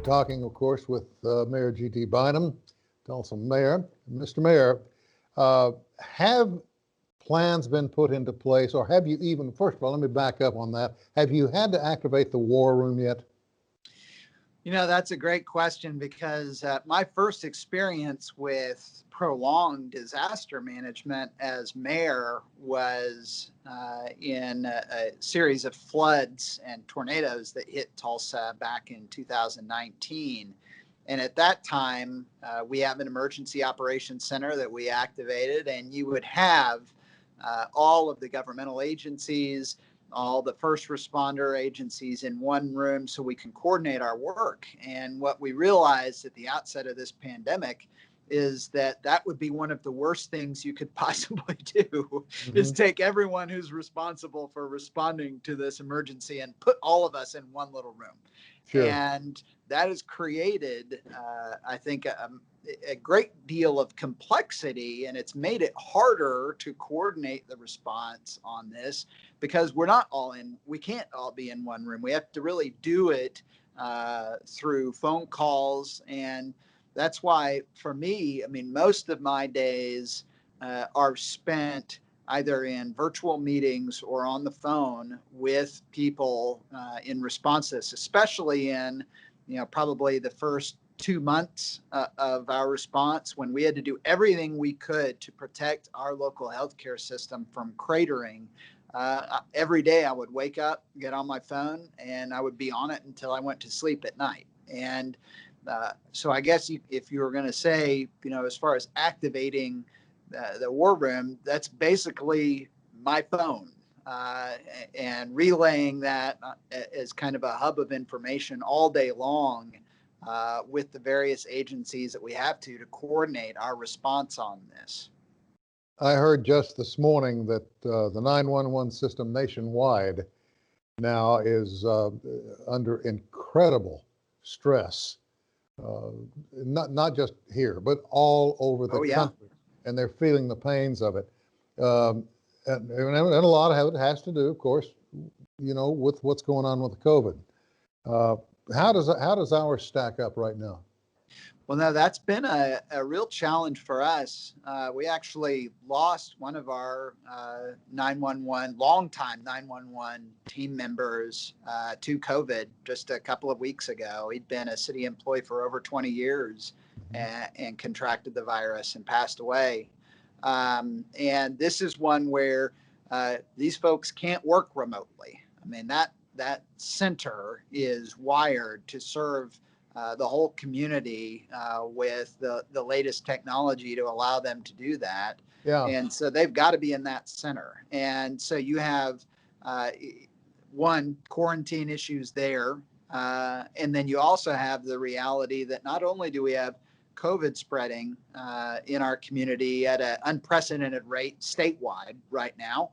talking, of course, with Mayor G.T. Bynum, Tulsa Mayor. Mr. Mayor, have plans been put into place, or have you even, first of all, let me back up on that. Have you had to activate the war room yet? You know, that's a great question because my first experience with prolonged disaster management as mayor was in a series of floods and tornadoes that hit Tulsa back in 2019. And at that time, we have an emergency operations center that we activated, and you would have all of the governmental agencies, all the first responder agencies in one room so we can coordinate our work. And what we realized at the outset of this pandemic is that that would be one of the worst things you could possibly do is take everyone who's responsible for responding to this emergency and put all of us in one little room. Sure. And that has created, I think, a great deal of complexity, and it's made it harder to coordinate the response on this because we can't all be in one room. We have to really do it through phone calls. And that's why, for me, I mean, most of my days are spent either in virtual meetings or on the phone with people in response to this, especially in, probably the first 2 months of our response when we had to do everything we could to protect our local healthcare system from cratering. Every day I would wake up, get on my phone, and I would be on it until I went to sleep at night. And so I guess if you were going to say, as far as activating the war room, that's basically my phone and relaying that as kind of a hub of information all day long with the various agencies that we have to coordinate our response on this. I heard just this morning that the 911 system nationwide now is under incredible stress, not just here, but all over the country, and they're feeling the pains of it. And a lot of it has to do, of course, with what's going on with COVID. How does ours stack up right now? Well, no, that's been a real challenge for us. We actually lost one of our longtime 911 team members to COVID just a couple of weeks ago. He'd been a city employee for over 20 years and contracted the virus and passed away. And this is one where these folks can't work remotely. I mean, that center is wired to serve the whole community with the latest technology to allow them to do that. Yeah. And so they've got to be in that center. And so you have quarantine issues there. And then you also have the reality that not only do we have COVID spreading in our community at an unprecedented rate statewide right now,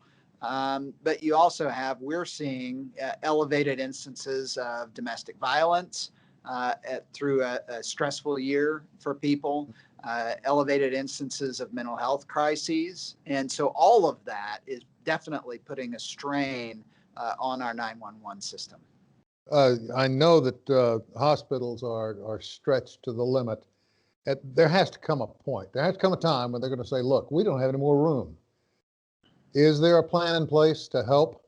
but you also we're seeing elevated instances of domestic violence through a stressful year for people, elevated instances of mental health crises. And so all of that is definitely putting a strain on our 911 system. I know that hospitals are stretched to the limit. There has to come a point. There has to come a time when they're going to say, look, we don't have any more room. Is there a plan in place to help?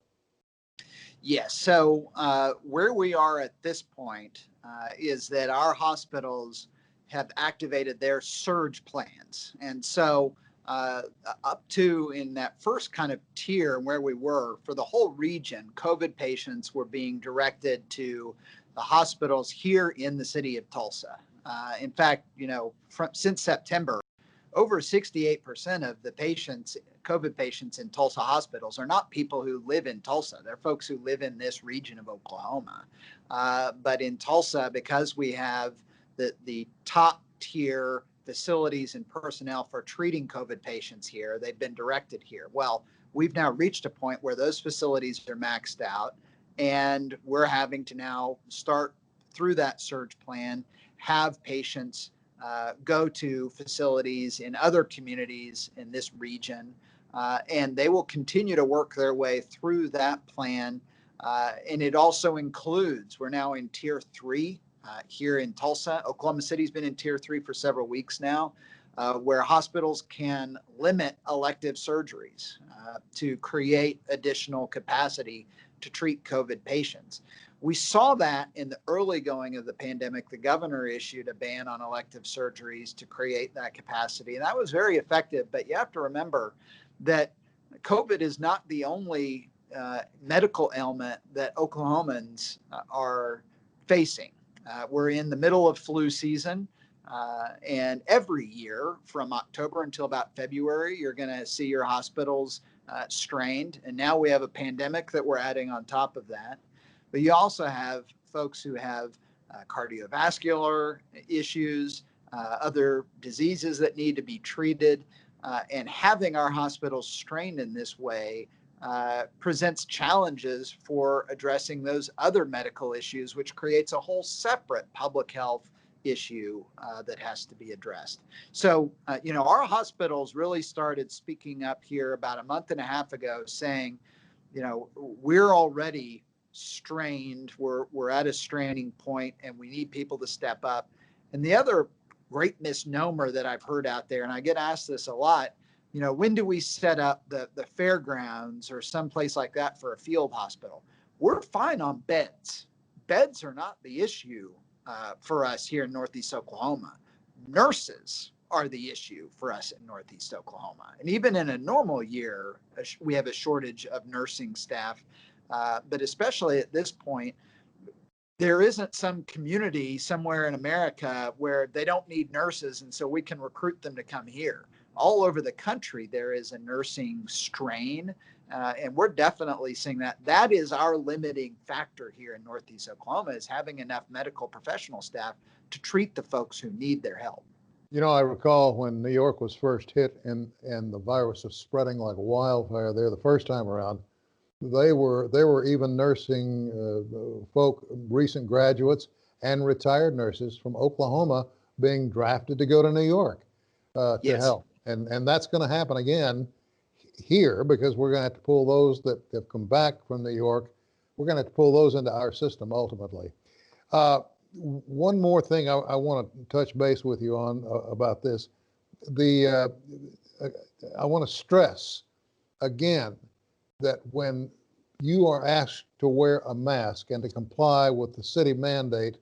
Yes. So where we are at this point is that our hospitals have activated their surge plans. And so up to in that first kind of tier where we were for the whole region, COVID patients were being directed to the hospitals here in the city of Tulsa. In fact, since September, over 68% of the COVID patients in Tulsa hospitals are not people who live in Tulsa. They're folks who live in this region of Oklahoma. But in Tulsa, because we have the top tier facilities and personnel for treating COVID patients here, they've been directed here. Well, we've now reached a point where those facilities are maxed out, and we're having to now start through that surge plan, have patients go to facilities in other communities in this region, and they will continue to work their way through that plan. And it also includes, we're now in tier 3 here in Tulsa. Oklahoma City's been in tier 3 for several weeks now, where hospitals can limit elective surgeries to create additional capacity to treat COVID patients. We saw that in the early going of the pandemic. The governor issued a ban on elective surgeries to create that capacity, and that was very effective. But you have to remember that COVID is not the only medical ailment that Oklahomans are facing. We're in the middle of flu season, and every year from October until about February, you're going to see your hospitals strained. And now we have a pandemic that we're adding on top of that. But you also have folks who have cardiovascular issues, other diseases that need to be treated. And having our hospitals strained in this way presents challenges for addressing those other medical issues, which creates a whole separate public health issue that has to be addressed. So, our hospitals really started speaking up here about a month and a half ago saying, we're already strained, we're at a straining point, and we need people to step up. And the other great misnomer that I've heard out there, and I get asked this a lot, when do we set up the fairgrounds or someplace like that for a field hospital? We're fine on beds. Beds are not the issue for us here in Northeast Oklahoma. Nurses are the issue for us in Northeast Oklahoma. And even in a normal year, we have a shortage of nursing staff. But especially at this point, there isn't some community somewhere in America where they don't need nurses, and so we can recruit them to come here. All over the country, there is a nursing strain, and we're definitely seeing that. That is our limiting factor here in Northeast Oklahoma, is having enough medical professional staff to treat the folks who need their help. I recall when New York was first hit and the virus was spreading like wildfire there the first time around. They were even nursing folk, recent graduates and retired nurses from Oklahoma being drafted to go to New York to help. And that's going to happen again here, because we're going to have to pull those that have come back from New York. We're going to have to pull those into our system ultimately. One more thing I want to touch base with you on about this. I want to stress again that when you are asked to wear a mask and to comply with the city mandate,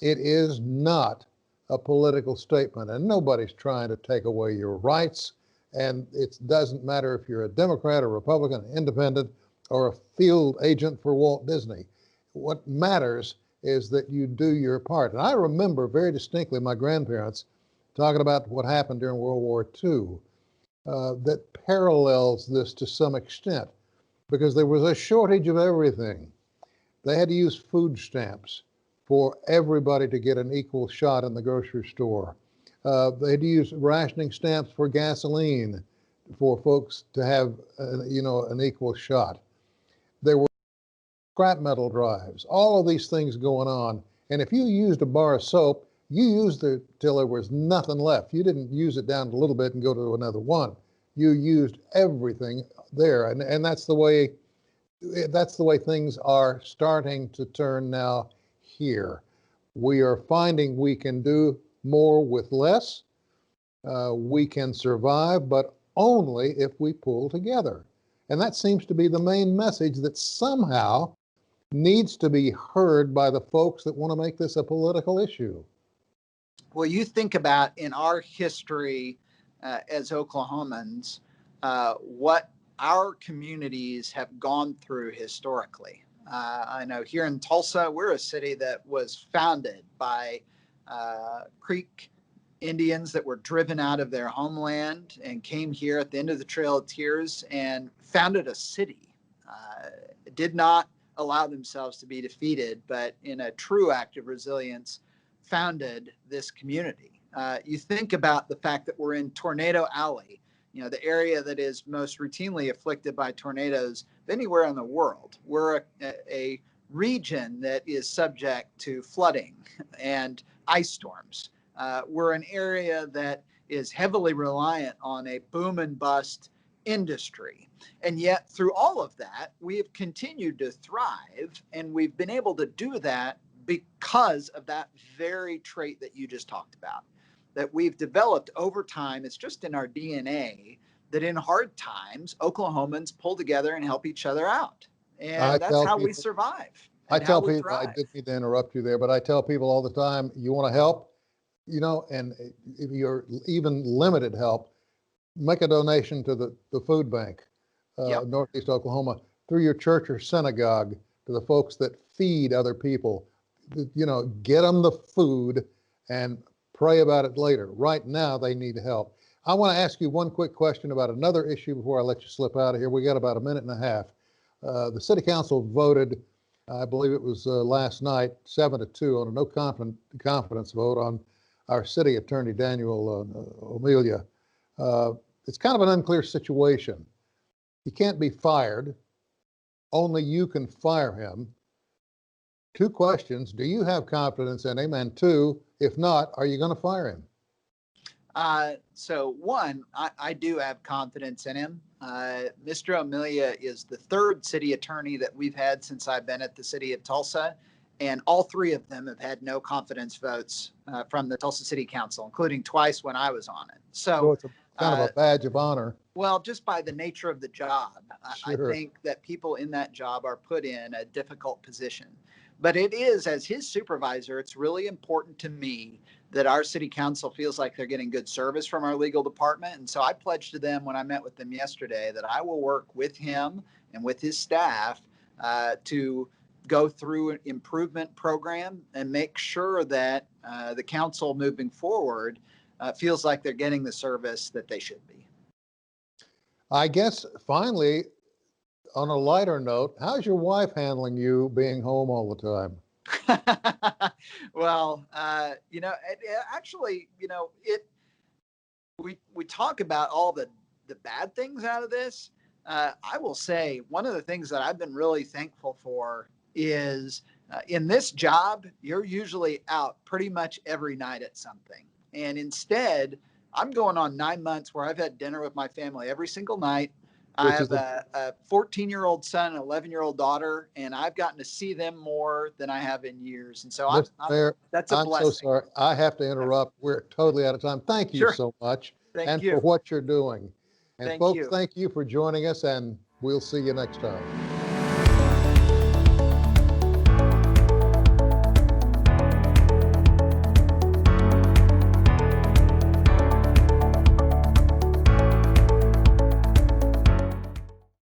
it is not a political statement, and nobody's trying to take away your rights. And it doesn't matter if you're a Democrat or Republican, independent, or a field agent for Walt Disney. What matters is that you do your part. And I remember very distinctly my grandparents talking about what happened during World War II that parallels this to some extent, because there was a shortage of everything. They had to use food stamps for everybody to get an equal shot in the grocery store. They had to use rationing stamps for gasoline for folks to have, an equal shot. There were scrap metal drives, all of these things going on. And if you used a bar of soap, you used it till there was nothing left. You didn't use it down a little bit and go to another one. You used everything there, and that's the way things are starting to turn now here. We are finding we can do more with less. We can survive, but only if we pull together. And that seems to be the main message that somehow needs to be heard by the folks that want to make this a political issue. Well, you think about in our history as Oklahomans, what our communities have gone through historically. I know here in Tulsa, we're a city that was founded by Creek Indians that were driven out of their homeland and came here at the end of the Trail of Tears and founded a city. Did not allow themselves to be defeated, but in a true act of resilience, founded this community. You think about the fact that we're in Tornado Alley, the area that is most routinely afflicted by tornadoes anywhere in the world. We're a region that is subject to flooding and ice storms. We're an area that is heavily reliant on a boom and bust industry. And yet through all of that, we have continued to thrive, and we've been able to do that because of that very trait that you just talked about, that we've developed over time. It's just in our DNA that in hard times, Oklahomans pull together and help each other out. I And that's tell how we people, survive I and how tell we people, I thrive. didn't mean to interrupt you there, but I tell people all the time, you want to help, you know, and if you're even limited help, make a donation to the food bank, Yep. Northeast Oklahoma, through your church or synagogue, to the folks that feed other people. You know, get them the food and pray about it later. Right now, they need help. I want to ask you one quick question about another issue before I let you slip out of here. We got about a minute and a half. The city council voted, I believe it was last night, 7-2 on a no confidence vote on our city attorney, Daniel O'Melia. It's kind of an unclear situation. He can't be fired. Only you can fire him. Two questions. Do you have confidence in him? And two, if not, are you going to fire him? So one, I do have confidence in him. Mr. Amelia is the third city attorney that we've had since I've been at the city of Tulsa, and all three of them have had no confidence votes from the Tulsa City Council, including twice when I was on it. So So, it's a kind of a badge of honor. well, just by the nature of the job, I Sure. think that people in that job are put in a difficult position. But it is, as his supervisor, it's really important to me that our city council feels like they're getting good service from our legal department. And so I pledged to them when I met with them yesterday that I will work with him and with his staff to go through an improvement program and make sure that the council moving forward feels like they're getting the service that they should be. I guess finally, on a lighter note, how's your wife handling you being home all the time? Well, actually, we talk about all the bad things out of this. I will say one of the things that I've been really thankful for is in this job, you're usually out pretty much every night at something. And instead, I'm going on 9 months where I've had dinner with my family every single night. I Which is have a 14-year-old son, an 11-year-old daughter, and I've gotten to see them more than I have in years. And so Mr. Mayor, that's a I'm so blessing. sorry. I have to interrupt. We're totally out of time. Thank you Sure. so much. Thank And for you. what you're doing. And Thank folks, you. thank you for joining us, and we'll see you next time.